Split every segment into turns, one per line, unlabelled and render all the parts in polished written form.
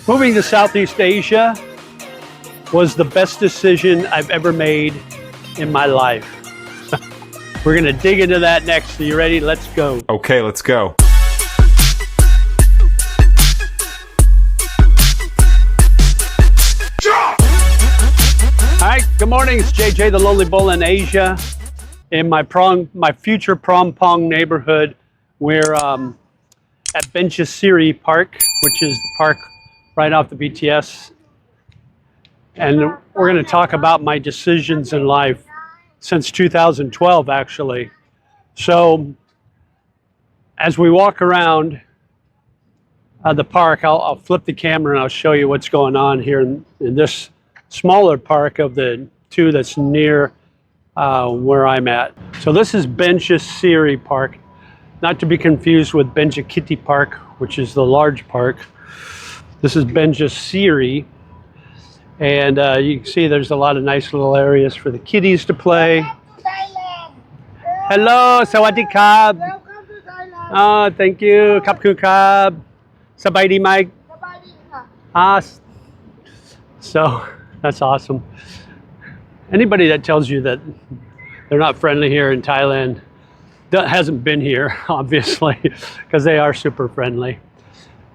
Moving to Southeast Asia was the best decision I've ever made in my life. We're gonna dig into that next. Are you ready? Let's go.
Okay, let's go.
All right, good morning. It's JJ, the Lonely Bull in Asia. In my future Prom Pong neighborhood, we're at Benchasiri Park, which is the park right off the BTS. And we're going to talk about my decisions in life since 2012, actually. So as we walk around the park, I'll flip the camera and I'll show you what's going on here in this smaller park of the two that's near where I'm at. So this is Benchasiri Park, not to be confused with Benjakitti Park, which is the large park. This is Benchasiri, and you can see there's a lot of nice little areas for the kiddies to play. Hello, sawadee krab.
Welcome to Thailand.
Oh, thank you. Khap khun krab. Sabai Mike. So that's awesome. Anybody that tells you that they're not friendly here in Thailand hasn't been here, obviously, because they are super friendly.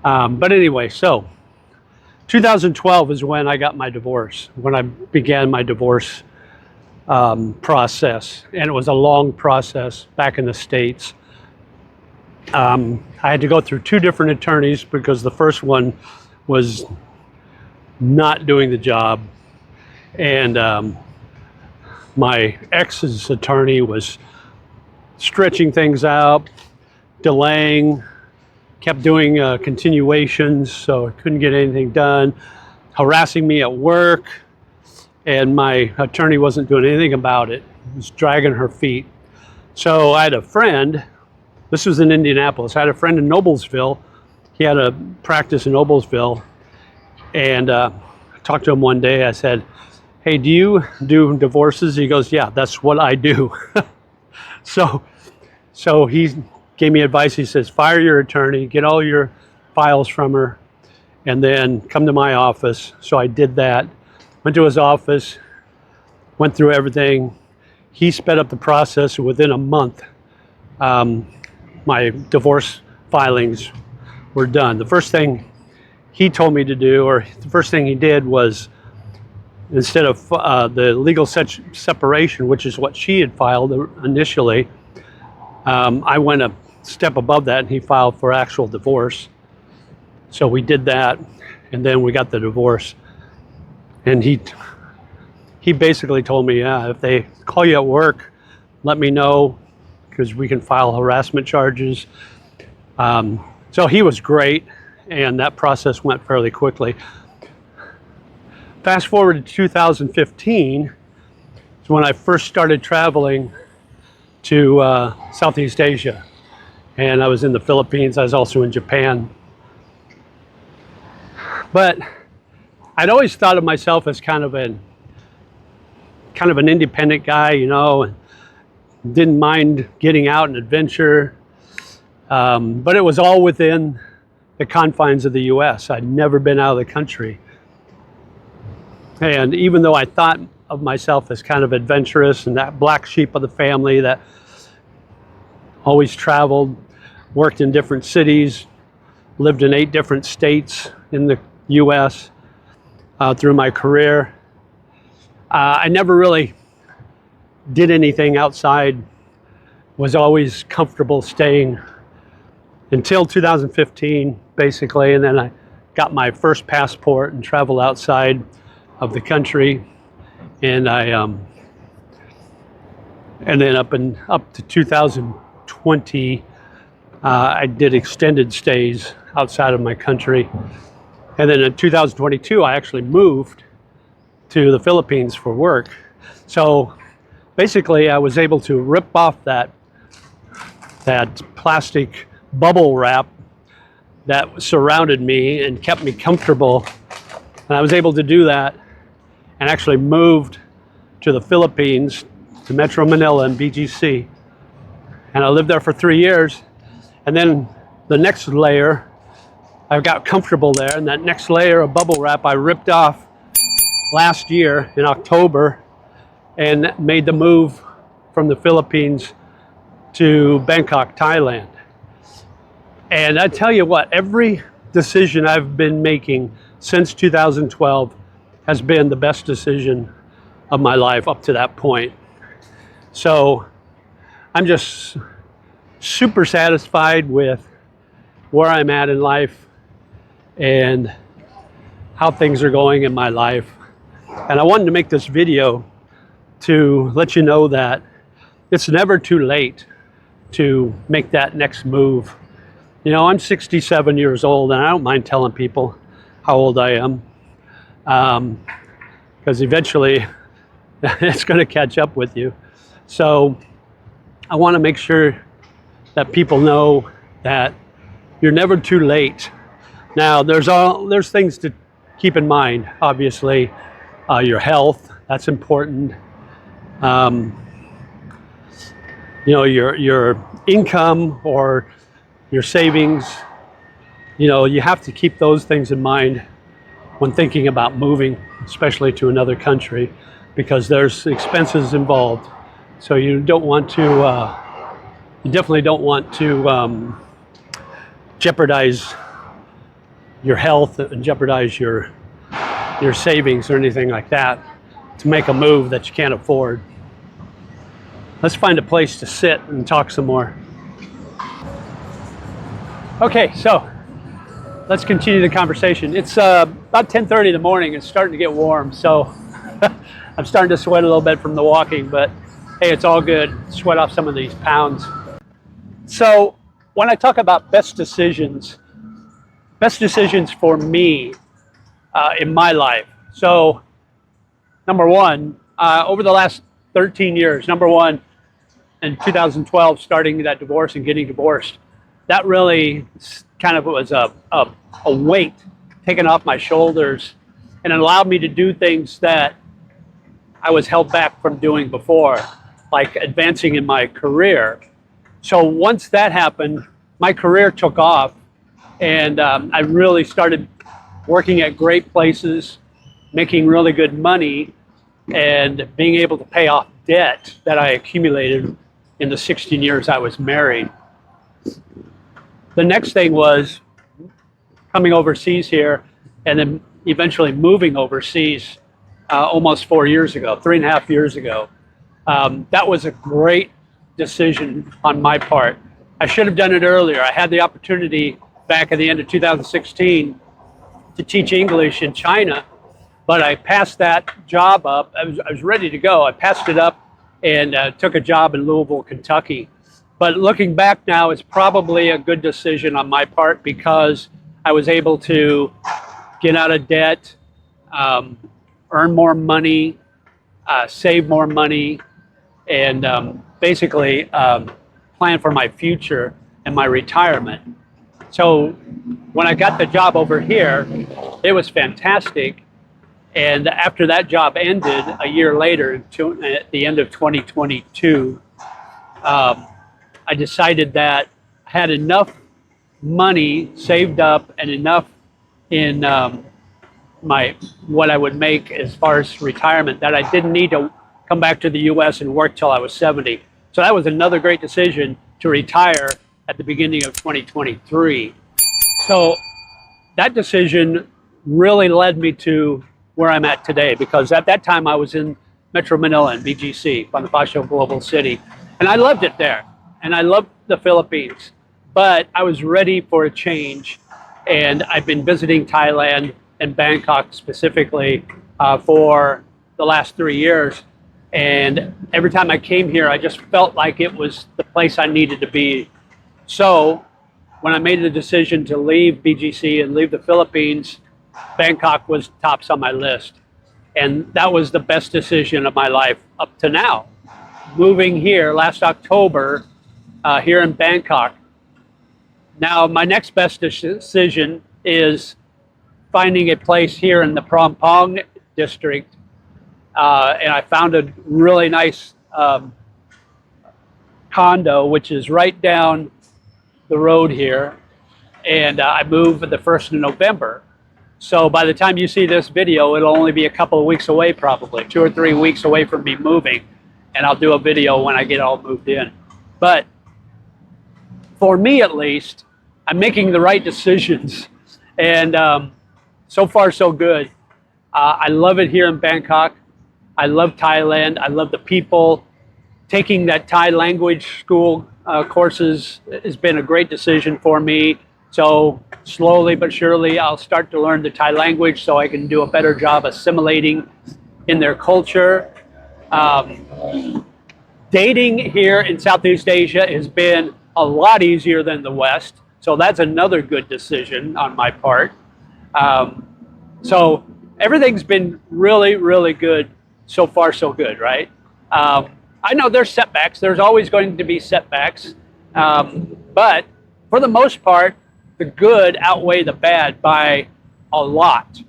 But anyway, so 2012 is when I got my divorce, when I began my divorce process. And it was a long process back in the States. I had to go through two different attorneys because the first one was not doing the job. And my ex's attorney was stretching things out, delaying, kept doing continuations, so I couldn't get anything done, harassing me at work, and my attorney wasn't doing anything about it. He was dragging her feet. So I had a friend, this was in Indianapolis, I had a friend in Noblesville. He had a practice in Noblesville, and I talked to him one day. I said, hey, do you do divorces? He goes, yeah, that's what I do. So he gave me advice. He says, fire your attorney, get all your files from her, and then come to my office. So I did that, went to his office, went through everything. He sped up the process. Within a month, my divorce filings were done. The first thing he told me to do, or the first thing he did was, instead of the legal separation, which is what she had filed initially, I went a step above that and he filed for actual divorce. So we did that, and then we got the divorce. And he basically told me, yeah, if they call you at work, let me know, because we can file harassment charges. So he was great, and that process went fairly quickly. Fast forward to 2015 is when I first started traveling to Southeast Asia. And I was in the Philippines. I was also in Japan. But I'd always thought of myself as kind of an independent guy, you know, and didn't mind getting out and adventure. But it was all within the confines of the US. I'd never been out of the country. And even though I thought of myself as kind of adventurous and that black sheep of the family that always traveled, worked in different cities, lived in 8 different states in the US through my career, I never really did anything outside, was always comfortable staying until 2015, basically, and then I got my first passport and traveled outside of the country, and and then up to 2020, I did extended stays outside of my country, and then in 2022, I actually moved to the Philippines for work. So basically, I was able to rip off that plastic bubble wrap that surrounded me and kept me comfortable, and I was able to do that. And actually moved to the Philippines, to Metro Manila and BGC. And I lived there for 3 years. And then the next layer I got comfortable there, and that next layer of bubble wrap I ripped off last year in October and made the move from the Philippines to Bangkok, Thailand. And I tell you what, every decision I've been making since 2012 has been the best decision of my life up to that point. So I'm just super satisfied with where I'm at in life and how things are going in my life. And I wanted to make this video to let you know that it's never too late to make that next move. You know, I'm 67 years old, and I don't mind telling people how old I am, because eventually it's going to catch up with you. So I want to make sure that people know that you're never too late. Now, there's things to keep in mind. Obviously, your health, that's important. You know, your income or your savings, you know, you have to keep those things in mind when thinking about moving, especially to another country, because there's expenses involved. So you don't want to, you definitely don't want to jeopardize your health and jeopardize your savings or anything like that to make a move that you can't afford. Let's find a place to sit and talk some more. Okay, so let's continue the conversation. It's about 10:30 in the morning. It's starting to get warm, so I'm starting to sweat a little bit from the walking, but hey, it's all good. Sweat off some of these pounds. So when I talk about best decisions for me in my life. So number one, over the last 13 years, number one, in 2012, starting that divorce and getting divorced, that really kind of was a weight taken off my shoulders, and it allowed me to do things that I was held back from doing before, like advancing in my career. So once that happened, my career took off, and I really started working at great places, making really good money, and being able to pay off debt that I accumulated in the 16 years I was married. The next thing was coming overseas here and then eventually moving overseas almost 4 years ago, 3.5 years ago. That was a great decision on my part. I should have done it earlier. I had the opportunity back at the end of 2016 to teach English in China, but I passed that job up. I was ready to go. I passed it up and took a job in Louisville, Kentucky. But looking back now, it's probably a good decision on my part because I was able to get out of debt, earn more money, save more money, and basically plan for my future and my retirement. So when I got the job over here, it was fantastic. And after that job ended a year later, at the end of 2022, I decided that I had enough money saved up and enough in what I would make as far as retirement that I didn't need to come back to the U.S. and work till I was 70. So that was another great decision to retire at the beginning of 2023. So that decision really led me to where I'm at today, because at that time I was in Metro Manila in BGC, Bonifacio Global City, and I loved it there. And I loved the Philippines, but I was ready for a change. And I've been visiting Thailand and Bangkok specifically for the last 3 years. And every time I came here, I just felt like it was the place I needed to be. So when I made the decision to leave BGC and leave the Philippines, Bangkok was tops on my list. And that was the best decision of my life up to now. Moving here last October, here in Bangkok. Now, my next best decision is finding a place here in the Phrom Phong district. And I found a really nice condo, which is right down the road here. and I move the 1st of November. So by the time you see this video, it'll only be a couple of weeks away, probably 2 or 3 weeks away from me moving, and I'll do a video when I get all moved in. But for me, at least, I'm making the right decisions, and so far so good. I love it here in Bangkok. I love Thailand. I love the people. Taking that Thai language school courses has been a great decision for me. So slowly but surely, I'll start to learn the Thai language so I can do a better job assimilating in their culture. Dating here in Southeast Asia has been a lot easier than the West. So that's another good decision on my part. So everything's been really, really good. So far, so good, right? I know there's setbacks. There's always going to be setbacks. But for the most part, the good outweigh the bad by a lot.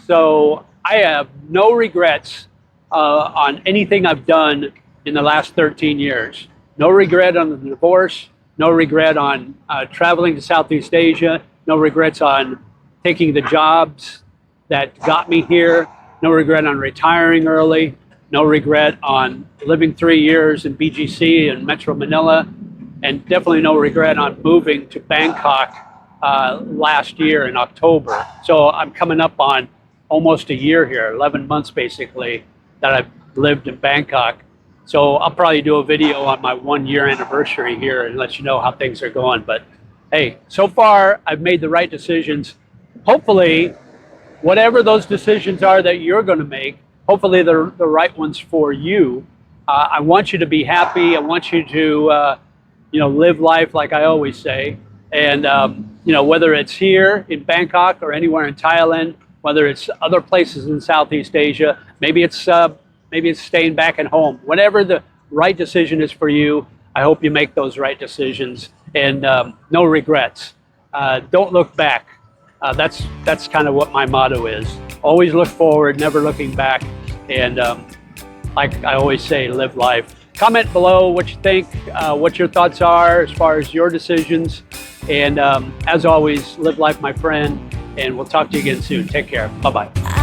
So I have no regrets on anything I've done in the last 13 years. No regret on the divorce. No regret on traveling to Southeast Asia. No regrets on taking the jobs that got me here. No regret on retiring early. No regret on living 3 years in BGC in Metro Manila. And definitely no regret on moving to Bangkok last year in October. So I'm coming up on almost a year here, 11 months basically, that I've lived in Bangkok. So I'll probably do a video on my 1-year anniversary here and let you know how things are going. But hey, so far I've made the right decisions. Hopefully, whatever those decisions are that you're going to make, hopefully they're the right ones for you. I want you to be happy. I want you to live life like I always say. And whether it's here in Bangkok or anywhere in Thailand, whether it's other places in Southeast Asia, maybe it's staying back at home. Whatever the right decision is for you, I hope you make those right decisions and no regrets. Don't look back. That's kind of what my motto is. Always look forward, never looking back. And like I always say, live life. Comment below what you think, what your thoughts are as far as your decisions. And as always, live life, my friend. And we'll talk to you again soon. Take care. Bye-bye.